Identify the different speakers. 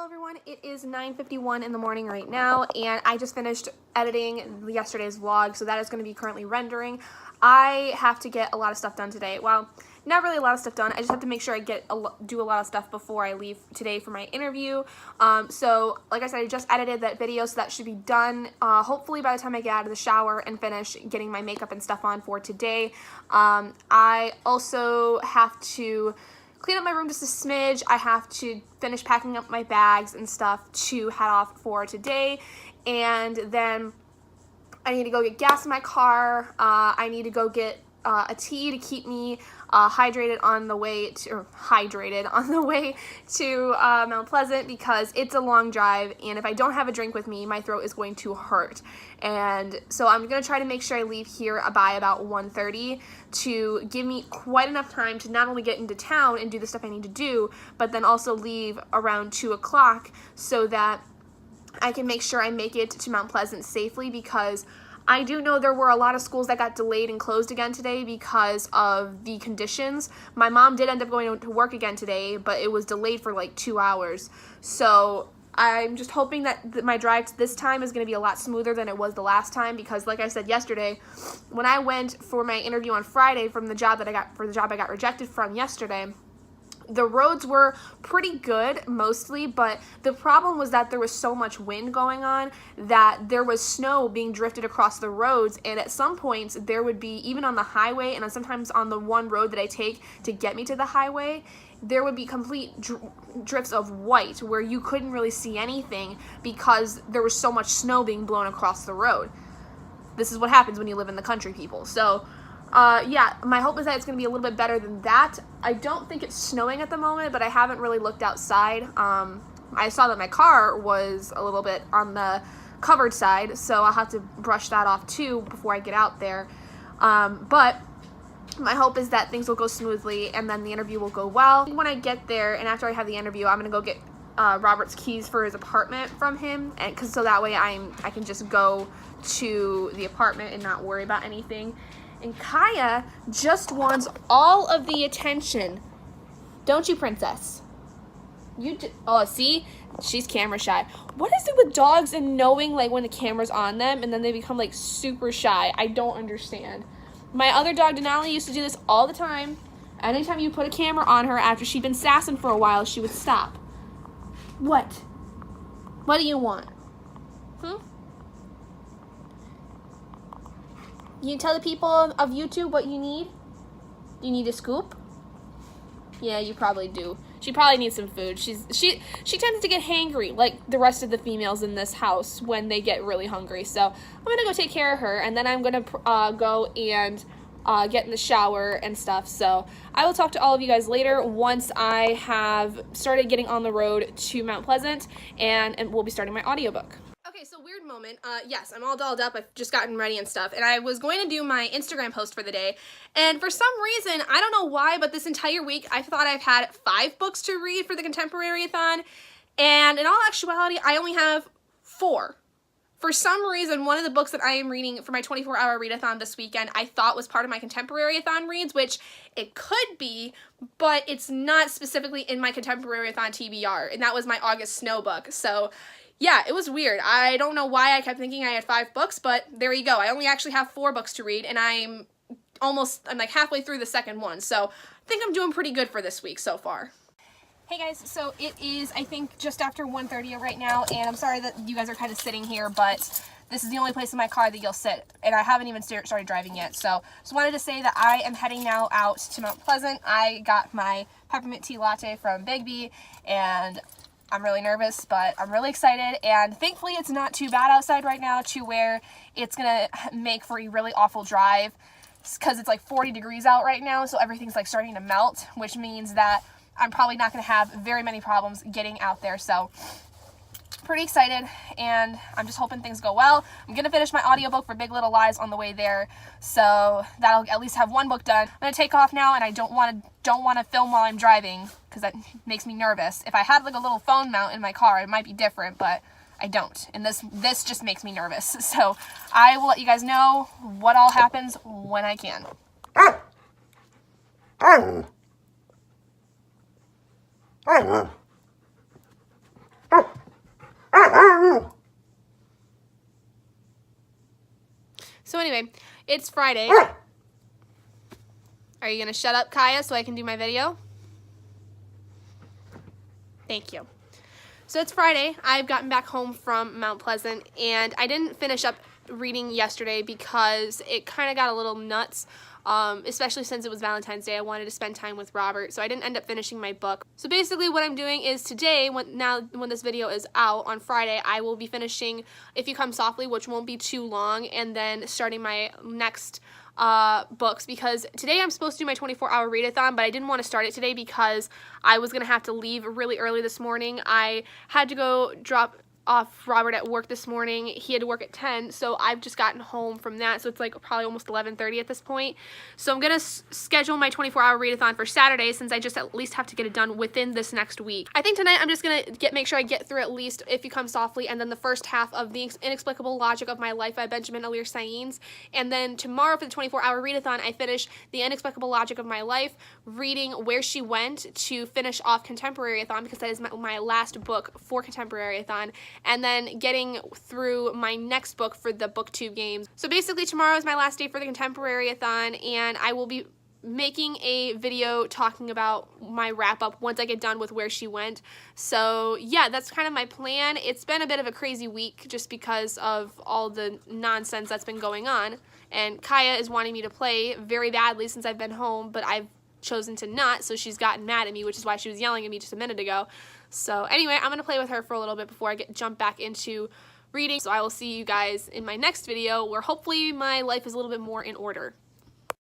Speaker 1: everyone, it is 9:51 in the morning right now, and I just finished editing yesterday's vlog, so that is going to be currently rendering. I have to get a lot of stuff done today. Well, not really a lot of stuff done. I just have to make sure I do a lot of stuff before I leave today for my interview. So like I said, I just edited that video, so that should be done hopefully by the time I get out of the shower and finish getting my makeup and stuff on for today. I also have to clean up my room just a smidge. I have to finish packing up my bags and stuff to head off for today, and then I need to go get gas in my car. I need to go get a tea to keep me hydrated on the way to Mount Pleasant, because it's a long drive, and if I don't have a drink with me, my throat is going to hurt. And so I'm gonna try to make sure I leave here by about 1:30 to give me quite enough time to not only get into town and do the stuff I need to do, but then also leave around 2 o'clock so that I can make sure I make it to Mount Pleasant safely, because I do know there were a lot of schools that got delayed and closed again today because of the conditions. My mom did end up going to work again today, but it was delayed for like 2 hours. So I'm just hoping that my drive this time is going to be a lot smoother than it was the last time, because like I said yesterday, when I went for my interview on Friday for the job I got rejected from yesterday, the roads were pretty good mostly, but the problem was that there was so much wind going on that there was snow being drifted across the roads, and at some points there would be, even on the highway and sometimes on the one road that I take to get me to the highway, there would be complete drifts of white where you couldn't really see anything because there was so much snow being blown across the road. This is what happens when you live in the country, people. So yeah, my hope is that it's going to be a little bit better than that. I don't think it's snowing at the moment, but I haven't really looked outside. I saw that my car was a little bit on the covered side, so I'll have to brush that off too before I get out there. But my hope is that things will go smoothly and then the interview will go well. When I get there and after I have the interview, I'm going to go get Robert's keys for his apartment from him, and so that way I can just go to the apartment and not worry about anything. And Kaya just wants all of the attention. Don't you, princess? Oh, see? She's camera shy. What is it with dogs and knowing, like, when the camera's on them and then they become, like, super shy? I don't understand. My other dog, Denali, used to do this all the time. Anytime you put a camera on her after she'd been sassing for a while, she would stop. What? What do you want? You tell the people of YouTube what you need? Do you need a scoop? Yeah, you probably do. She probably needs some food. She tends to get hangry like the rest of the females in this house when they get really hungry. So I'm gonna go take care of her, and then I'm gonna go and get in the shower and stuff. So I will talk to all of you guys later once I have started getting on the road to Mount Pleasant, and we'll be starting my audiobook. Okay, so weird moment. Yes, I'm all dolled up. I've just gotten ready and stuff, and I was going to do my Instagram post for the day, and for some reason, I don't know why, but this entire week, I thought I've had 5 books to read for the Contemporary-a-thon, and in all actuality, I only have 4. For some reason, one of the books that I am reading for my 24-hour readathon this weekend, I thought was part of my Contemporary-a-thon reads, which it could be, but it's not specifically in my Contemporary-a-thon TBR, and that was my August Snow book. So yeah, it was weird. I don't know why I kept thinking I had 5 books, but there you go. I only actually have 4 books to read, and I'm like halfway through the second one, so I think I'm doing pretty good for this week so far. Hey guys, so it is, I think, just after 1:30 right now, and I'm sorry that you guys are kind of sitting here, but this is the only place in my car that you'll sit, and I haven't even started driving yet. So just wanted to say that I am heading now out to Mount Pleasant. I got my peppermint tea latte from Bigby, and I'm really nervous, but I'm really excited, and thankfully it's not too bad outside right now to where it's gonna make for a really awful drive, because it's like 40 degrees out right now, so everything's like starting to melt, which means that I'm probably not going to have very many problems getting out there. So pretty excited, and I'm just hoping things go well. I'm going to finish my audiobook for Big Little Lies on the way there, so that'll at least have 1 book done. I'm going to take off now, and I don't want to film while I'm driving because that makes me nervous. If I had like a little phone mount in my car, it might be different, but I don't, and this just makes me nervous. So I will let you guys know what all happens when I can. anyway, it's Friday. Are you going to shut up, Kaya, so I can do my video? Thank you. So it's Friday. I've gotten back home from Mount Pleasant, and I didn't finish up reading yesterday because it kind of got a little nuts, especially since it was Valentine's Day. I wanted to spend time with Robert, so I didn't end up finishing my book. So basically what I'm doing is today, when this video is out on Friday, I will be finishing If You Come Softly, which won't be too long, and then starting my next books, because today I'm supposed to do my 24-hour readathon, but I didn't want to start it today because I was going to have to leave really early this morning. I had to go drop off Robert at work this morning. He had to work at 10, so I've just gotten home from that, so it's like probably almost 11:30 at this point. So I'm gonna schedule my 24-hour readathon for Saturday, since I just at least have to get it done within this next week. I think tonight I'm just gonna make sure I get through at least If You Come Softly, and then the first half of The Inexplicable Logic of My Life by Benjamin Alir Sainz, and then tomorrow for the 24-hour readathon I finish The Inexplicable Logic of My Life, reading Where She Went to finish off Contemporary-a-thon, because that is my last book for Contemporary-a-thon, and then getting through my next book for the BookTube games. So basically tomorrow is my last day for the Contemporary-a-thon, and I will be making a video talking about my wrap-up once I get done with Where She Went. So yeah, that's kind of my plan. It's been a bit of a crazy week just because of all the nonsense that's been going on, and Kaya is wanting me to play very badly since I've been home, but I've chosen to not, so she's gotten mad at me, which is why she was yelling at me just a minute ago. So anyway, I'm going to play with her for a little bit before I jump back into reading. So I will see you guys in my next video, where hopefully my life is a little bit more in order.